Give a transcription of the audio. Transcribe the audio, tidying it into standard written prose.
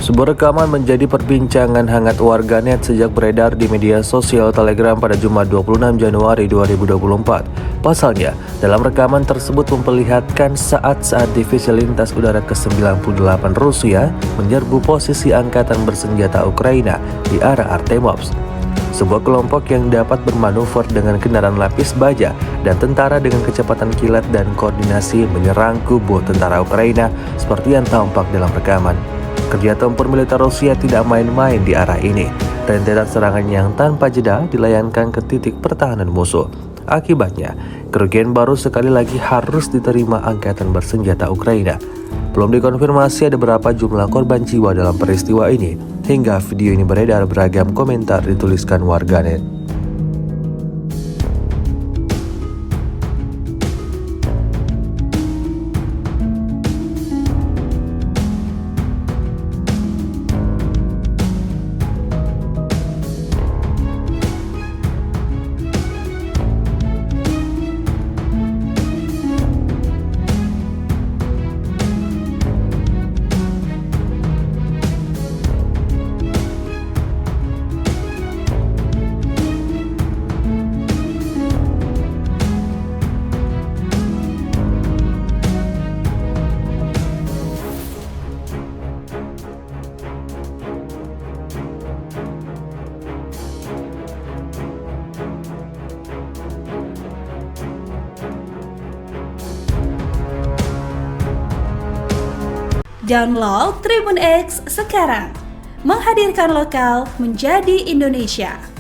Sebuah rekaman menjadi perbincangan hangat warganet sejak beredar di media sosial Telegram pada Jumat 26 Januari 2024. Pasalnya, dalam rekaman tersebut memperlihatkan saat-saat divisi lintas udara ke-98 Rusia menyerbu posisi angkatan bersenjata Ukraina di arah Artemovsk. Sebuah kelompok yang dapat bermanuver dengan kendaraan lapis baja dan tentara dengan kecepatan kilat dan koordinasi menyerang kubu tentara Ukraina seperti yang tampak dalam rekaman. Kerja tempur militer Rusia tidak main-main di arah ini. Rentetan serangan yang tanpa jeda dilayangkan ke titik pertahanan musuh. Akibatnya, kerugian baru sekali lagi harus diterima angkatan bersenjata Ukraina. Belum dikonfirmasi ada berapa jumlah korban jiwa dalam peristiwa ini. Hingga video ini beredar, beragam komentar dituliskan warganet. Download Tribun X sekarang, menghadirkan lokal menjadi Indonesia.